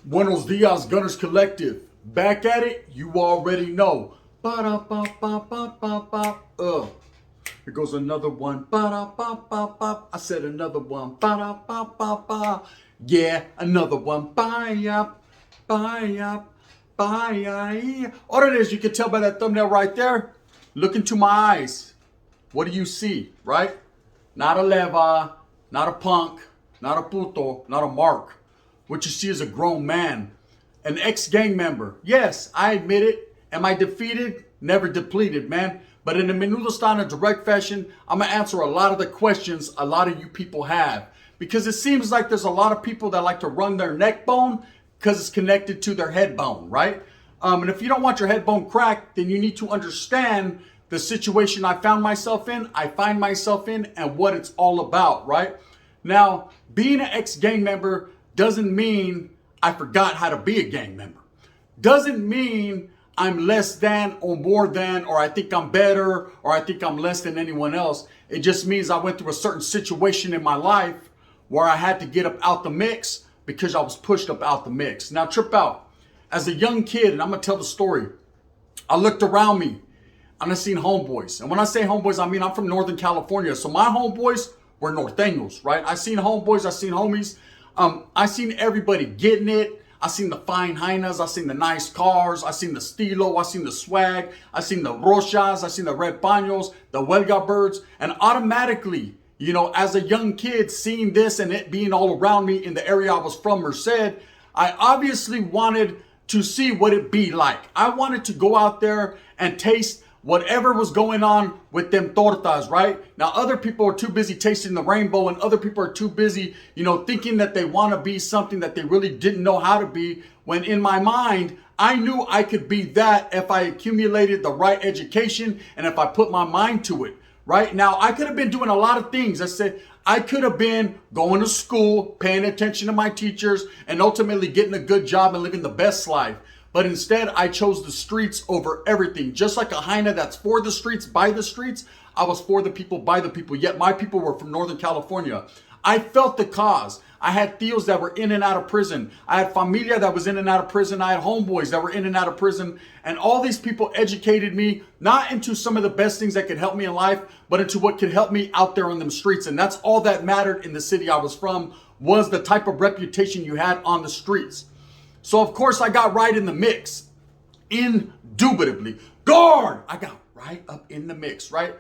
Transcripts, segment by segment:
Buenos dias, Gunners Collective. Back at it, you already know. Ba-da-ba-ba-ba-ba-ba. Here goes another one. Ba-da-ba-ba-ba. I said another one. Ba-da-ba-ba-ba. Yeah, another one. Bye-up, bye-up, bye-up. All it is, you can tell by that thumbnail right there. Look into my eyes. What do you see, right? Not a leva, not a punk, not a puto, not a mark. What you see is a grown man, an ex-gang member. Yes, I admit it. Am I defeated? Never depleted, man. But in a menudo style and direct fashion, I'm going to answer a lot of the questions a lot of you people have. Because it seems like there's a lot of people that like to run their neck bone because it's connected to their head bone, right? And if you don't want your head bone cracked, then you need to understand the situation I find myself in, and what it's all about, right? Now, being an ex-gang member doesn't mean I forgot how to be a gang member. Doesn't mean I'm less than or more than, or I think I'm better, or I think I'm less than anyone else. It just means I went through a certain situation in my life where I had to get up out the mix because I was pushed up out the mix. Now trip out. As a young kid, and I'm gonna tell the story, I looked around me and I seen homeboys. And when I say homeboys, I mean I'm from Northern California. So my homeboys were Norteños, right? I seen homeboys, I seen homies. I seen everybody getting it. I seen the fine hyenas. I seen the nice cars. I seen the stilo. I seen the swag. I seen the rochas. I seen the red paños, the huelga birds. And automatically, you know, as a young kid, seeing this and it being all around me in the area I was from, Merced, I obviously wanted to see what it be like. I wanted to go out there and taste whatever was going on with them tortas, right? Now, other people are too busy tasting the rainbow, and other people are too busy, you know, thinking that they want to be something that they really didn't know how to be. When in my mind, I knew I could be that if I accumulated the right education and if I put my mind to it, right? Now, I could have been doing a lot of things. I said, I could have been going to school, paying attention to my teachers, and ultimately getting a good job and living the best life. But instead, I chose the streets over everything. Just like a hyena that's for the streets, by the streets, I was for the people, by the people. Yet my people were from Northern California. I felt the cause. I had tios that were in and out of prison. I had familia that was in and out of prison. I had homeboys that were in and out of prison. And all these people educated me, not into some of the best things that could help me in life, but into what could help me out there on them streets. And that's all that mattered in the city I was from, was the type of reputation you had on the streets. So, of course, I got right in the mix. Indubitably. Guard! I got right up in the mix, right?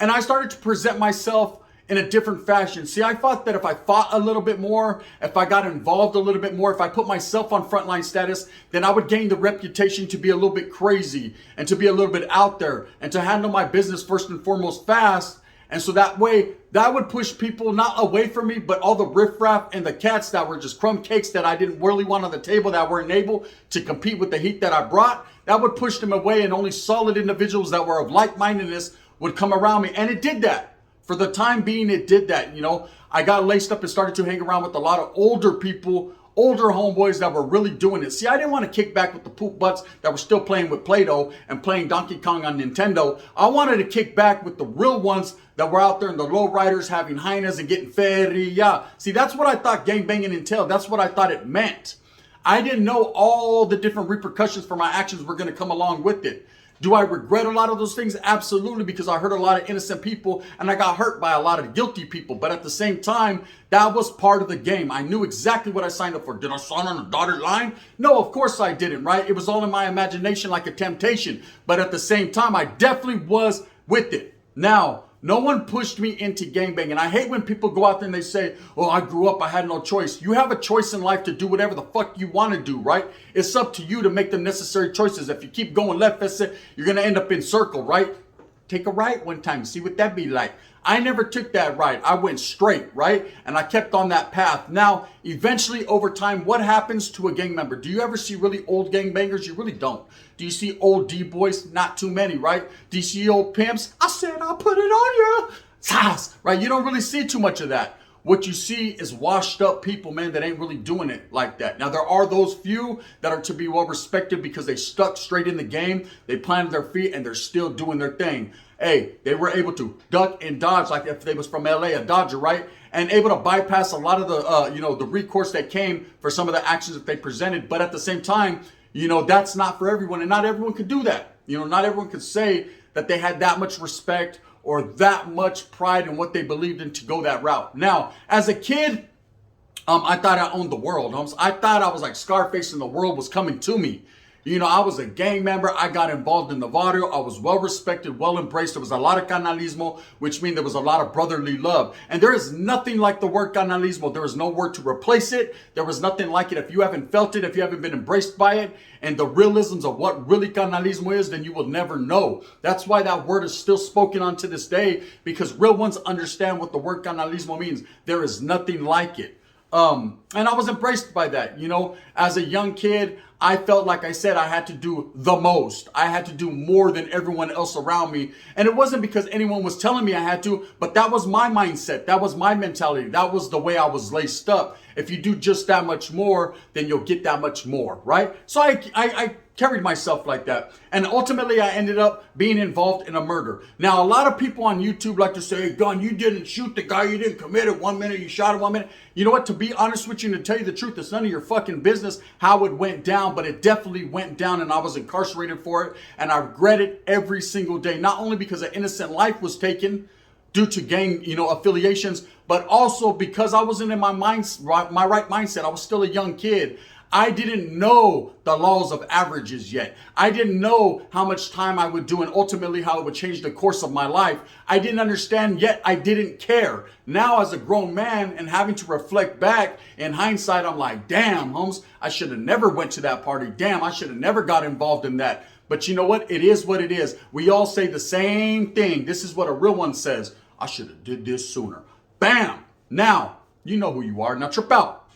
And I started to present myself in a different fashion. See, I thought that if I fought a little bit more, if I got involved a little bit more, if I put myself on frontline status, then I would gain the reputation to be a little bit crazy and to be a little bit out there and to handle my business first and foremost fast. And so that way, that would push people not away from me, but all the riffraff and the cats that were just crumb cakes that I didn't really want on the table, that weren't able to compete with the heat that I brought, that would push them away, and only solid individuals that were of like-mindedness would come around me. And it did that. For the time being, it did that. You know, I got laced up and started to hang around with a lot of older people, older homeboys that were really doing it. See, I didn't want to kick back with the poop butts that were still playing with Play-Doh and playing Donkey Kong on Nintendo. I wanted to kick back with the real ones that were out there in the lowriders having hyenas and getting feria. See, that's what I thought gangbanging entailed. That's what I thought it meant. I didn't know all the different repercussions for my actions were going to come along with it. Do I regret a lot of those things? Absolutely, because I hurt a lot of innocent people and I got hurt by a lot of guilty people. But at the same time, that was part of the game. I knew exactly what I signed up for. Did I sign on a dotted line? No, of course I didn't, right? It was all in my imagination like a temptation. But at the same time, I definitely was with it. Now, no one pushed me into gangbanging. I hate when people go out there and they say, oh, I grew up, I had no choice. You have a choice in life to do whatever the fuck you want to do, right? It's up to you to make the necessary choices. If you keep going left, you're going to end up in circle, right? Take a right one time, see what that be like. I never took that right. I went straight, right? And I kept on that path. Now, eventually, over time, what happens to a gang member? Do you ever see really old gangbangers? You really don't. Do you see old D-boys? Not too many, right? Do you see old pimps? I said I'll put it on you. paz, right? You don't really see too much of that. What you see is washed up people, man, that ain't really doing it like that. Now, there are those few that are to be well respected because they stuck straight in the game. They planted their feet and they're still doing their thing. Hey, they were able to duck and dodge like if they was from LA, a Dodger, right? And able to bypass a lot of the, the recourse that came for some of the actions that they presented. But at the same time, that's not for everyone. And not everyone could do that. Not everyone could say that they had that much respect or that much pride in what they believed in to go that route. Now, as a kid, I thought I owned the world. I thought I was like Scarface and the world was coming to me. I was a gang member. I got involved in the barrio. I was well respected, well embraced. There was a lot of canalismo, which means there was a lot of brotherly love. And there is nothing like the word canalismo. There is no word to replace it. There was nothing like it. If you haven't felt it, if you haven't been embraced by it, and the realisms of what really canalismo is, then you will never know. That's why that word is still spoken on to this day, because real ones understand what the word canalismo means. There is nothing like it. And I was embraced by that. As a young kid, I felt like I said I had to do the most. I had to do more than everyone else around me. And it wasn't because anyone was telling me I had to, but that was my mindset. That was my mentality. That was the way I was laced up. If you do just that much more, then you'll get that much more, right? So I carried myself like that. And ultimately, I ended up being involved in a murder. Now, a lot of people on YouTube like to say, hey, Gun, you didn't shoot the guy. You didn't commit it. 1 minute, you shot it 1 minute. You know what? To be honest with you and to tell you the truth, it's none of your fucking business how it went down, but it definitely went down and I was incarcerated for it. And I regret it every single day, not only because an innocent life was taken due to gang, affiliations, but also because I wasn't in my right mindset. I was still a young kid. I didn't know the laws of averages yet. I didn't know how much time I would do and ultimately how it would change the course of my life. I didn't understand yet. I didn't care. Now as a grown man and having to reflect back in hindsight, I'm like, damn, Holmes, I should have never went to that party. Damn, I should have never got involved in that. But you know what? It is what it is. We all say the same thing. This is what a real one says. I should have did this sooner. Bam. Now, you know who you are. Now trip out.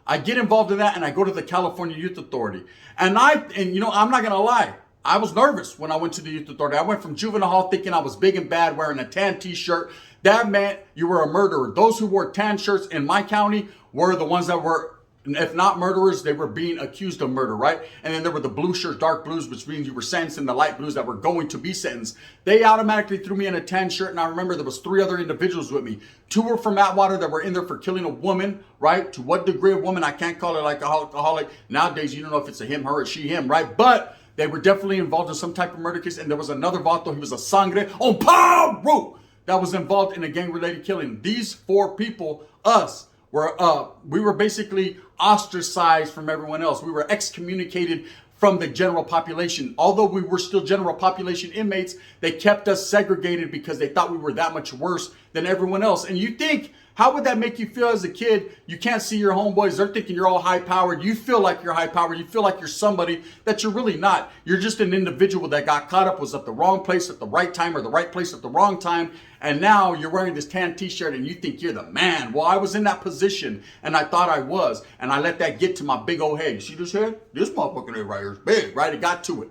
I get involved in that and I go to the California Youth Authority. And I'm not going to lie. I was nervous when I went to the Youth Authority. I went from juvenile hall thinking I was big and bad, wearing a tan t-shirt. That meant you were a murderer. Those who wore tan shirts in my county were the ones that were, if not murderers, they were being accused of murder, right? And then there were the blue shirts, dark blues, which means you were sentenced, and the light blues that were going to be sentenced. They automatically threw me in a tan shirt, and I remember there was 3 other individuals with me. 2 were from Atwater that were in there for killing a woman, right? To what degree of woman, I can't call it like alcoholic. Nowadays, you don't know if it's a him, her, or she, him, right? But they were definitely involved in some type of murder case, and there was another vato, he was a sangre on paro that was involved in a gang-related killing. These 4 people, us, we were basically ostracized from everyone else. We were excommunicated from the general population. Although we were still general population inmates, they kept us segregated because they thought we were that much worse than everyone else. And you think, how would that make you feel as a kid? You can't see your homeboys. They're thinking you're all high-powered. You feel like you're high-powered. You feel like you're somebody that you're really not. You're just an individual that got caught up, was at the wrong place at the right time, or the right place at the wrong time. And now you're wearing this tan t-shirt and you think you're the man. Well, I was in that position and I thought I was. And I let that get to my big old head. You see this head? This motherfucking head right here is big, right? It got to it.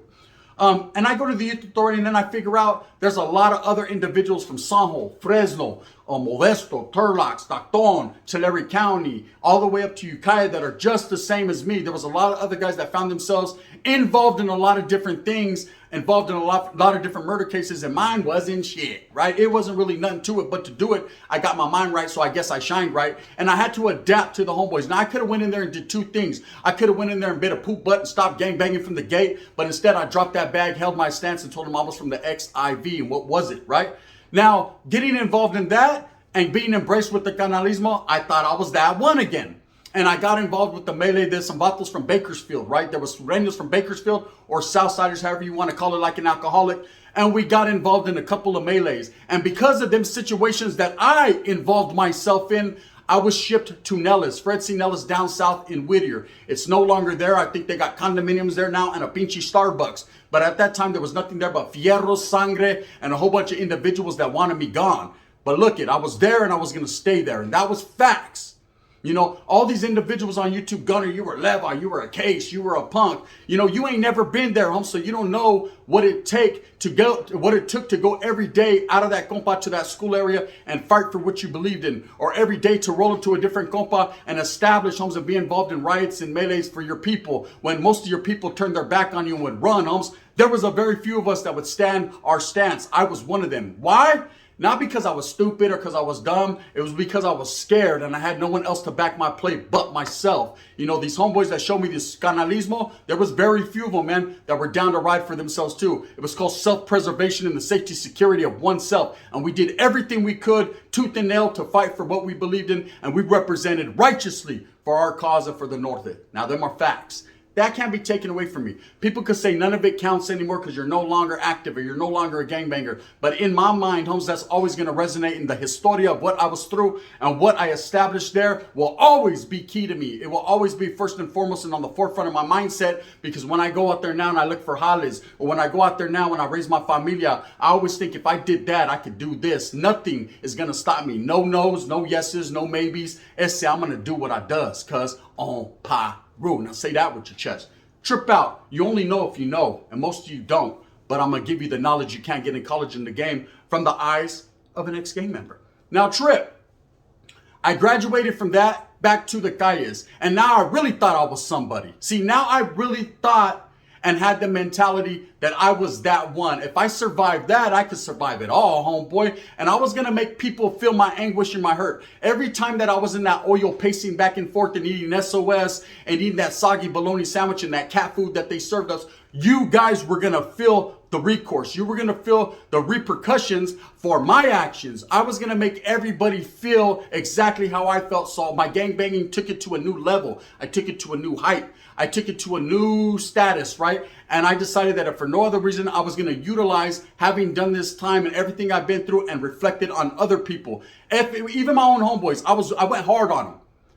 And I go to the Youth Authority and then I figure out there's a lot of other individuals from Sanjo, Fresno, Modesto, Turlock, Stockton, Tulare County, all the way up to Ukiah that are just the same as me. There was a lot of other guys that found themselves involved in a lot of different things, involved in a lot of different murder cases, and mine wasn't shit, right? It wasn't really nothing to it, but to do it, I got my mind right, so I guess I shined right, and I had to adapt to the homeboys. Now, I could have went in there and did 2 things. I could have went in there and bit a poop butt and stopped gangbanging from the gate, but instead I dropped that bag, held my stance, and told them I was from the XIV, and what was it, right? Now, getting involved in that and being embraced with the canalismo, I thought I was that one again. And I got involved with the melee. There's some vatos from Bakersfield, right? There was Sureños from Bakersfield, or Southsiders, however you want to call it, like an alcoholic. And we got involved in a couple of melees. And because of them situations that I involved myself in, I was shipped to Nellis, Fred C. Nellis down south in Whittier. It's no longer there. I think they got condominiums there now and a pinchy Starbucks. But at that time, there was nothing there but fierro, sangre, and a whole bunch of individuals that wanted me gone. But look it, I was there and I was going to stay there. And that was facts. You know, all these individuals on YouTube, Gunner, you were Levi, you were a Case, you were a Punk. You know, you ain't never been there, so you don't know what it took to go every day out of that compa to that school area and fight for what you believed in, or every day to roll into a different compa and establish homes and be involved in riots and melees for your people when most of your people turned their back on you and would run, homes. There was a very few of us that would stand our stance. I was one of them. Why? Not because I was stupid or because I was dumb. It was because I was scared and I had no one else to back my play but myself. You know, these homeboys that showed me this canalismo, there was very few of them, man, that were down to ride for themselves too. It was called self-preservation and the safety security of oneself. And we did everything we could, tooth and nail, to fight for what we believed in. And we represented righteously for our cause and for the Norte. Now, them are facts. That can't be taken away from me. People could say none of it counts anymore because you're no longer active or you're no longer a gangbanger. But in my mind, homes, that's always going to resonate in the historia of what I was through, and what I established there will always be key to me. It will always be first and foremost and on the forefront of my mindset, because when I go out there now and I look for jales, or when I go out there now and I raise my familia, I always think if I did that, I could do this. Nothing is going to stop me. No no's, no yeses, no maybes. I'm going to do what I does, because on pa. Now say that with your chest. Trip out. You only know if you know, and most of you don't. But I'm going to give you the knowledge you can't get in college in the game from the eyes of an ex-gang member. Now, Trip, I graduated from that back to the calles, and now I really thought I was somebody. See, now I really thought and had the mentality that I was that one. If I survived that, I could survive it all, homeboy. And I was going to make people feel my anguish and my hurt. Every time that I was in that oil pacing back and forth and eating SOS and eating that soggy bologna sandwich and that cat food that they served us, you guys were going to feel the recourse. You were going to feel the repercussions for my actions. I was going to make everybody feel exactly how I felt. So my gangbanging took it to a new level. I took it to a new height. I took it to a new status, right? And I decided that if for no other reason, I was going to utilize having done this time and everything I've been through and reflected on other people. Even my own homeboys, I went hard on them.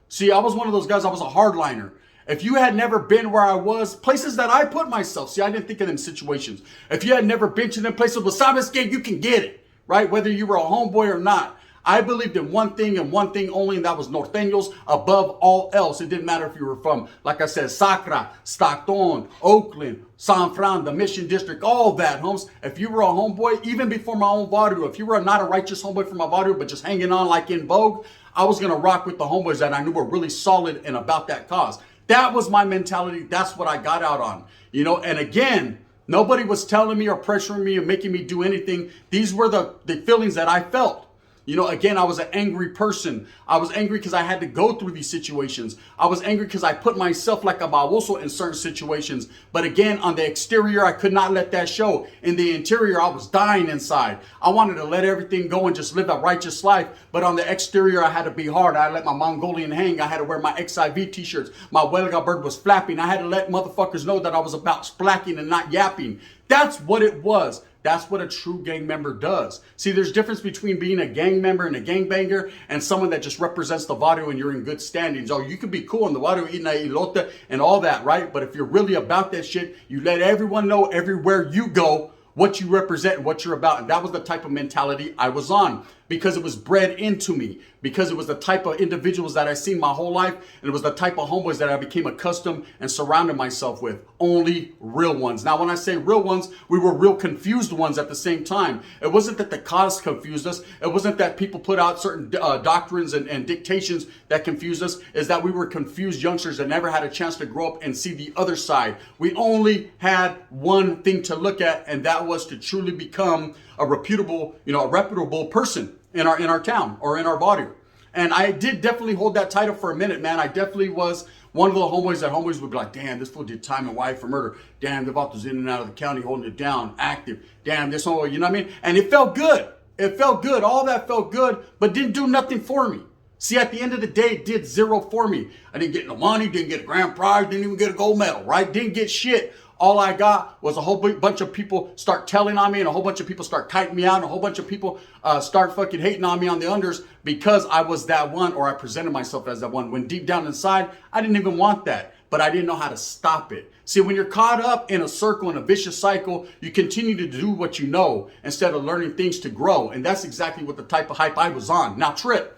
See, I was one of those guys, I was a hardliner. If you had never been where I was, places that I put myself, see, I didn't think of them situations. If you had never been to them places, well, sabes que, you can get it, right? Whether you were a homeboy or not. I believed in one thing and one thing only, and that was norteños above all else. It didn't matter if you were from, like I said, Sacra, Stockton, Oakland, San Fran, the Mission District, all that, homes. If you were a homeboy, even before my own barrio, if you were not a righteous homeboy from my barrio, but just hanging on like in Vogue, I was going to rock with the homeboys that I knew were really solid and about that cause. That was my mentality. That's what I got out on, you know. And again, nobody was telling me or pressuring me or making me do anything. These were the feelings that I felt. You know, again, I was an angry person. I was angry because I had to go through these situations. I was angry because I put myself like a baboso in certain situations. But again, on the exterior, I could not let that show. In the interior, I was dying inside. I wanted to let everything go and just live a righteous life. But on the exterior, I had to be hard. I let my Mongolian hang. I had to wear my XIV t-shirts. My Huelga bird was flapping. I had to let motherfuckers know that I was about splacking and not yapping. That's what it was. That's what a true gang member does. See, there's difference between being a gang member and a gangbanger and someone that just represents the barrio and you're in good standings. Oh, you could be cool in the barrio, eating a elote and all that, right? But if you're really about that shit, you let everyone know everywhere you go what you represent and what you're about. And that was the type of mentality I was on, because it was bred into me, because it was the type of individuals that I seen my whole life, and it was the type of homeboys that I became accustomed and surrounded myself with. Only real ones. Now, when I say real ones, we were real confused ones at the same time. It wasn't that the cause confused us. It wasn't that people put out certain doctrines and dictations that confused us. Is that we were confused youngsters that never had a chance to grow up and see the other side. We only had one thing to look at, and that was to truly become a reputable person in our town or in our barrio. And I did definitely hold that title for a minute, man. I definitely was one of the homeboys that homeboys would be like, damn, this fool did time and wide for murder. Damn, the vatos in and out of the county holding it down, active. Damn, this whole, you know what I mean? And it felt good. It felt good. All that felt good, but didn't do nothing for me. See, at the end of the day, it did zero for me. I didn't get no money, didn't get a grand prize, didn't even get a gold medal, right? Didn't get shit. All I got was a whole bunch of people start telling on me, and a whole bunch of people start kiting me out, and a whole bunch of people start fucking hating on me on the unders because I was that one, or I presented myself as that one, when deep down inside, I didn't even want that, but I didn't know how to stop it. See, when you're caught up in a circle, in a vicious cycle, you continue to do what you know instead of learning things to grow, and that's exactly what the type of hype I was on. Now, Trip,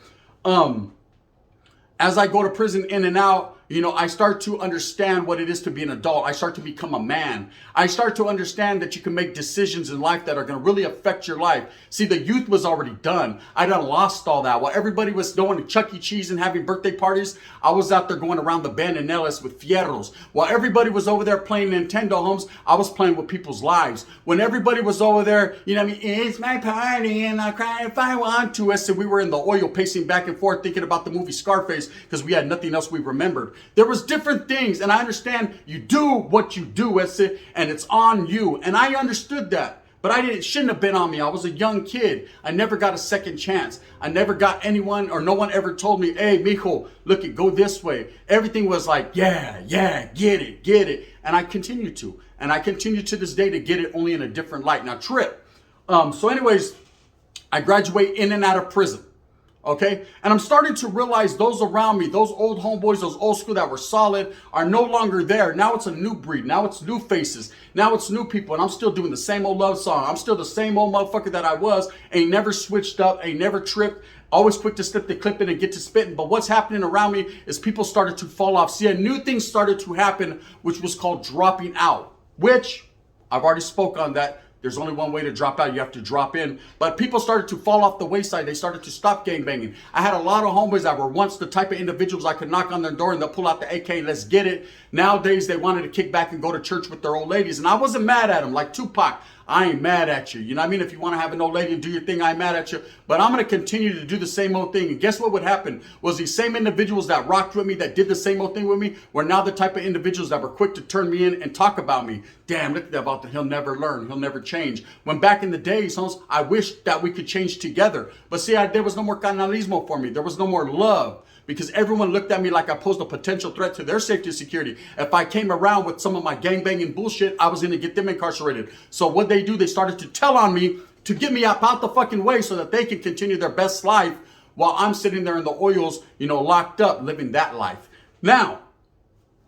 as I go to prison in and out, I start to understand what it is to be an adult. I start to become a man. I start to understand that you can make decisions in life that are going to really affect your life. See, the youth was already done. I done lost all that. While everybody was going to Chuck E. Cheese and having birthday parties, I was out there going around the bend in Ellis with fierros. While everybody was over there playing Nintendo homes, I was playing with people's lives. When everybody was over there, it's my party and I cry if I want to. I said we were in the oil pacing back and forth thinking about the movie Scarface because we had nothing else we remembered. There was different things, and I understand you do what you do, and it's on you. And I understood that, but it shouldn't have been on me. I was a young kid. I never got a second chance. I never got anyone, or no one ever told me, hey, mijo, look, go this way. Everything was like, yeah, get it. And I continue to. And I continue to this day to get it, only in a different light. Now, Trip. So anyways, I graduate in and out of prison. Okay. And I'm starting to realize those around me, those old homeboys, those old school that were solid are no longer there. Now it's a new breed. Now it's new faces. Now it's new people. And I'm still doing the same old love song. I'm still the same old motherfucker that I was. Ain't never switched up. Ain't never tripped. Always quick to slip the clip in and get to spitting. But what's happening around me is people started to fall off. See, a new thing started to happen, which was called dropping out, which I've already spoke on that. There's only one way to drop out. You have to drop in. But people started to fall off the wayside. They started to stop gangbanging. I had a lot of homeboys that were once the type of individuals I could knock on their door and they'll pull out the AK and let's get it. Nowadays, they wanted to kick back and go to church with their old ladies. And I wasn't mad at them. Like Tupac, I ain't mad at you. You know what I mean? If you want to have an old lady and do your thing, I ain't mad at you. But I'm going to continue to do the same old thing. And guess what would happen? Was these same individuals that rocked with me, that did the same old thing with me, were now the type of individuals that were quick to turn me in and talk about me. Damn, look at that about that. He'll never learn. He'll never change. When back in the days, I wish that we could change together. But see, there was no more canalismo for me. There was no more love. Because everyone looked at me like I posed a potential threat to their safety and security. If I came around with some of my gangbanging bullshit, I was going to get them incarcerated. So what they do, they started to tell on me to get me out the fucking way so that they can continue their best life while I'm sitting there in the oils, locked up, living that life. Now,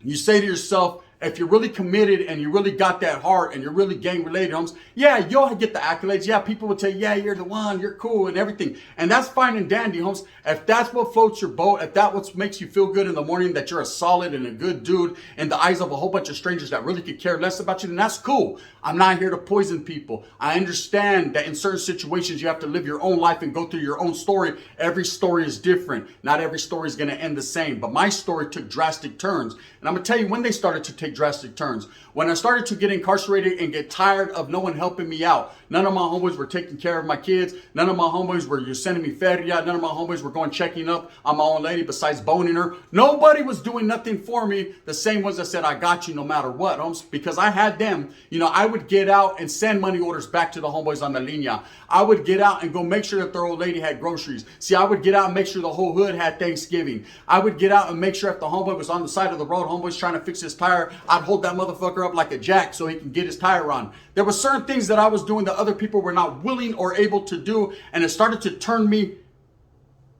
you say to yourself, if you're really committed and you really got that heart and you're really gang related, homes, yeah, you'll get the accolades. Yeah, people will tell you, yeah, you're the one, you're cool and everything. And that's fine and dandy, homes. If that's what floats your boat, if that's what makes you feel good in the morning, that you're a solid and a good dude in the eyes of a whole bunch of strangers that really could care less about you, then that's cool. I'm not here to poison people. I understand that in certain situations, you have to live your own life and go through your own story. Every story is different. Not every story is going to end the same. But my story took drastic turns. And I'm going to tell you when they started to take drastic turns. When I started to get incarcerated and get tired of no one helping me out. None of my homeboys were taking care of my kids. None of my homeboys were sending me feria. None of my homeboys were going checking up on my own lady besides boning her. Nobody was doing nothing for me. The same ones that said, I got you no matter what, homes, because I had them. I would get out and send money orders back to the homeboys on the linea. I would get out and go make sure that their old lady had groceries. See, I would get out and make sure the whole hood had Thanksgiving. I would get out and make sure if the homeboy was on the side of the road, homeboy's trying to fix his tire, I'd hold that motherfucker up like a jack so he can get his tire on. There were certain things that I was doing that other people were not willing or able to do, and it started to turn me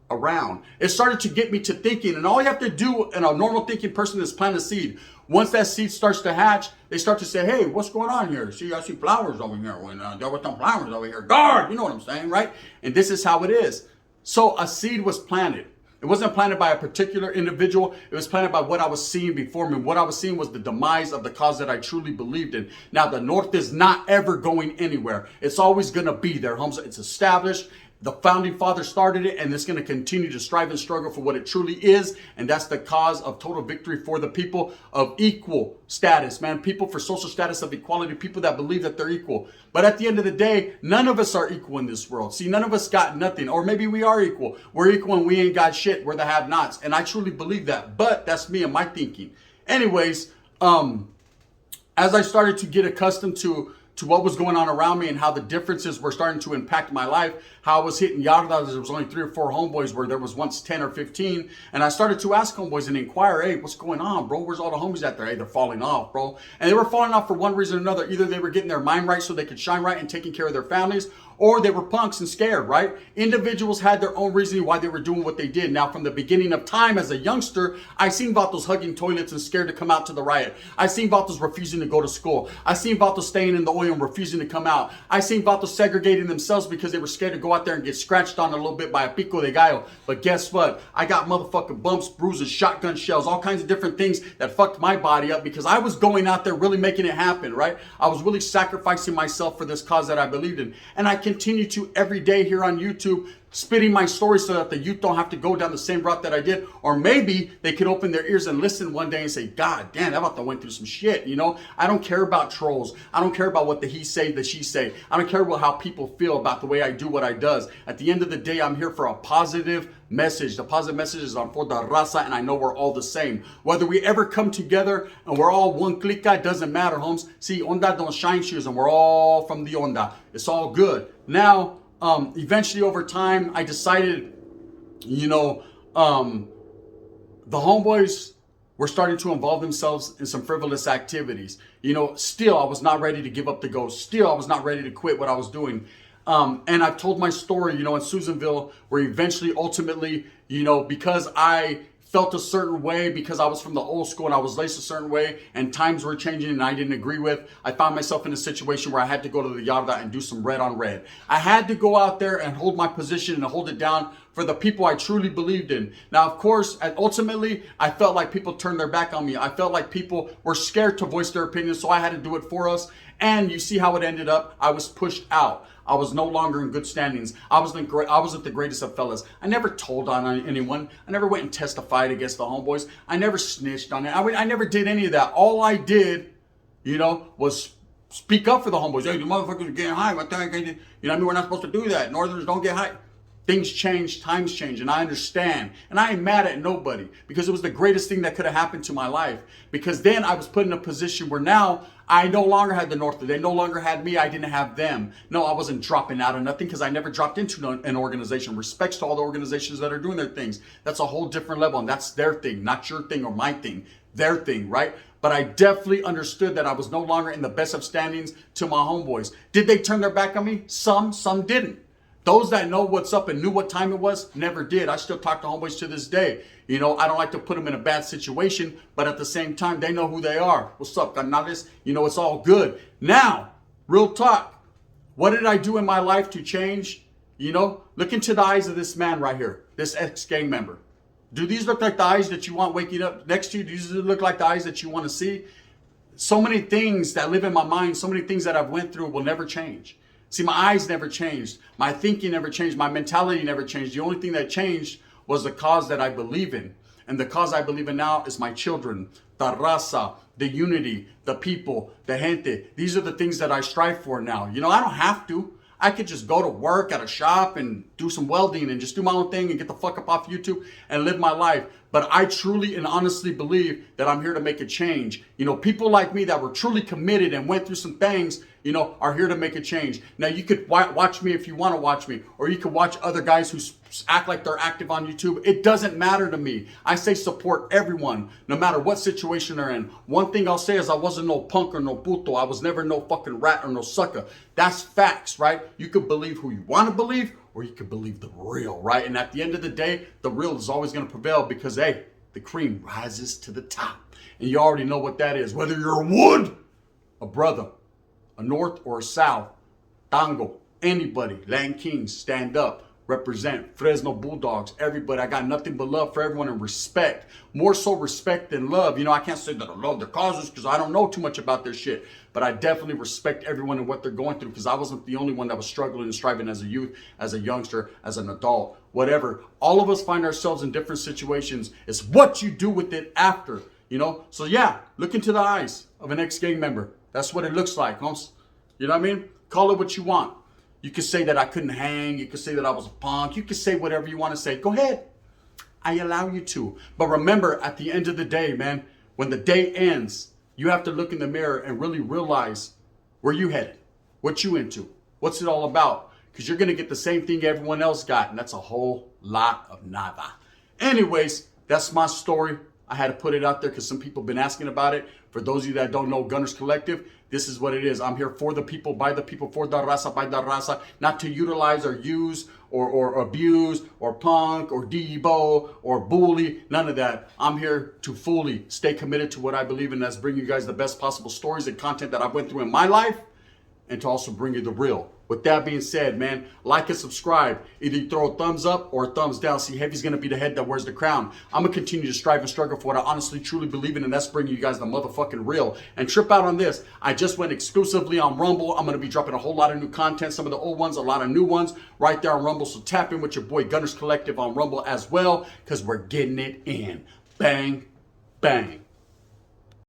around. It started to get me to thinking, and all you have to do in a normal thinking person is plant a seed. Once that seed starts to hatch, they start to say, hey, what's going on here? See, I see flowers over here. There were some flowers over here. Guard, you know what I'm saying, right? And this is how it is. So a seed was planted. It wasn't planted by a particular individual. It was planted by what I was seeing before me. What I was seeing was the demise of the cause that I truly believed in. Now, the North is not ever going anywhere. It's always going to be there, homes. It's established. The founding father started it, and it's going to continue to strive and struggle for what it truly is. And that's the cause of total victory for the people of equal status, man. People for social status of equality, people that believe that they're equal. But at the end of the day, none of us are equal in this world. See, none of us got nothing. Or maybe we are equal. We're equal and we ain't got shit. We're the have-nots. And I truly believe that. But that's me and my thinking. Anyways, as I started to get accustomed to what was going on around me and how the differences were starting to impact my life, how I was hitting yardas. There was only 3 or 4 homeboys where there was once 10 or 15. And I started to ask homeboys and inquire, hey, what's going on, bro? Where's all the homies out there? Hey, they're falling off, bro. And they were falling off for one reason or another. Either they were getting their mind right so they could shine right and taking care of their families, or they were punks and scared, right? Individuals had their own reasoning why they were doing what they did. Now, from the beginning of time as a youngster, I seen vatos hugging toilets and scared to come out to the riot. I seen vatos refusing to go to school. I seen vatos staying in the oil and refusing to come out. I seen vatos segregating themselves because they were scared to go out there and get scratched on a little bit by a pico de gallo. But guess what? I got motherfucking bumps, bruises, shotgun shells, all kinds of different things that fucked my body up because I was going out there really making it happen, right? I was really sacrificing myself for this cause that I believed in. And I continue to every day here on YouTube, spitting my story so that the youth don't have to go down the same route that I did. Or maybe they could open their ears and listen one day and say, God damn, that about went through some shit, you know? I don't care about trolls. I don't care about what the he say, the she say. I don't care about how people feel about the way I do what I does. At the end of the day, I'm here for a positive message. The positive message is on for the raza, and I know we're all the same. Whether we ever come together and we're all one clica, it doesn't matter, homes. See, onda don't shine shoes, and we're all from the onda. It's all good. Now, eventually over time, I decided, you know, the homeboys were starting to involve themselves in some frivolous activities. You know, still, I was not ready to give up the ghost. Still, I was not ready to quit what I was doing. And I've told my story, you know, in Susanville, where eventually, ultimately, you know, because I felt a certain way, because I was from the old school and I was raised a certain way and times were changing and I didn't agree with, I found myself in a situation where I had to go to the yarda and do some red on red. I had to go out there and hold my position and hold it down for the people I truly believed in. Now, of course, ultimately, I felt like people turned their back on me. I felt like people were scared to voice their opinions, so I had to do it for us. And you see how it ended up. I was pushed out. I was no longer in good standings. I wasn't the greatest of fellas. I never told on anyone. I never went and testified against the homeboys. I never snitched on it. I never did any of that. All I did, you know, was speak up for the homeboys. Hey, the motherfuckers are getting high. What the heck? You know what I mean? We're not supposed to do that. Northerners don't get high. Things change, times change, and I understand. And I ain't mad at nobody because it was the greatest thing that could have happened to my life. Because then I was put in a position where now I no longer had the North. They no longer had me. I didn't have them. No, I wasn't dropping out of nothing because I never dropped into an organization. Respects to all the organizations that are doing their things. That's a whole different level, and that's their thing, not your thing or my thing. Their thing, right? But I definitely understood that I was no longer in the best of standings to my homeboys. Did they turn their back on me? Some didn't. Those that know what's up and knew what time it was, never did. I still talk to homeboys to this day. You know, I don't like to put them in a bad situation, but at the same time, they know who they are. What's up, carnales? You know, it's all good. Now, real talk. What did I do in my life to change? You know, look into the eyes of this man right here, this ex-gang member. Do these look like the eyes that you want waking up next to you? Do these look like the eyes that you want to see? So many things that live in my mind, so many things that I've went through will never change. See, my eyes never changed. My thinking never changed. My mentality never changed. The only thing that changed was the cause that I believe in. And the cause I believe in now is my children, the raza, the unity, the people, the gente. These are the things that I strive for now. You know, I don't have to. I could just go to work at a shop and do some welding and just do my own thing and get the fuck up off YouTube and live my life. But I truly and honestly believe that I'm here to make a change. You know, people like me that were truly committed and went through some things, you know, are here to make a change. Now, you could watch me if you want to watch me, or you could watch other guys who act like they're active on YouTube. It doesn't matter to me. I say support everyone, no matter what situation they're in. One thing I'll say is I wasn't no punk or no puto. I was never no fucking rat or no sucker. That's facts, right? You could believe who you want to believe, or you could believe the real, right? And at the end of the day, the real is always going to prevail because, hey, the cream rises to the top. And you already know what that is. Whether you're a wood, a brother, a north or a south, tango, anybody, Latin Kings, stand up, represent, Fresno Bulldogs, everybody. I got nothing but love for everyone and respect. More so respect than love. You know, I can't say that I love their causes because I don't know too much about their shit. But I definitely respect everyone and what they're going through because I wasn't the only one that was struggling and striving as a youth, as a youngster, as an adult, whatever. All of us find ourselves in different situations. It's what you do with it after, you know? So yeah, look into the eyes of an ex-gang member. That's what it looks like, homes. You know what I mean? Call it what you want. You could say that I couldn't hang. You could say that I was a punk. You could say whatever you want to say. Go ahead. I allow you to. But remember, at the end of the day, man, when the day ends, you have to look in the mirror and really realize where you headed, what you into, what's it all about. Because you're going to get the same thing everyone else got, and that's a whole lot of nada. Anyways, that's my story. I had to put it out there because some people have been asking about it. For those of you that don't know Gunners Collective, This is what it is. I'm here for the people, by the people, for the raza, by the raza, not to utilize or use or abuse or punk or debo or bully, none of that. I'm here to fully stay committed to what I believe in. That's bring you guys the best possible stories and content that I went through in my life, and to also bring you the real. With that being said, man, like and subscribe. Either you throw a thumbs up or a thumbs down. See, Heavy's going to be the head that wears the crown. I'm going to continue to strive and struggle for what I honestly, truly believe in, and that's bringing you guys the motherfucking real. And trip out on this. I just went exclusively on Rumble. I'm going to be dropping a whole lot of new content. Some of the old ones, a lot of new ones right there on Rumble. So tap in with your boy Gunners Collective on Rumble as well, because we're getting it in. Bang, bang.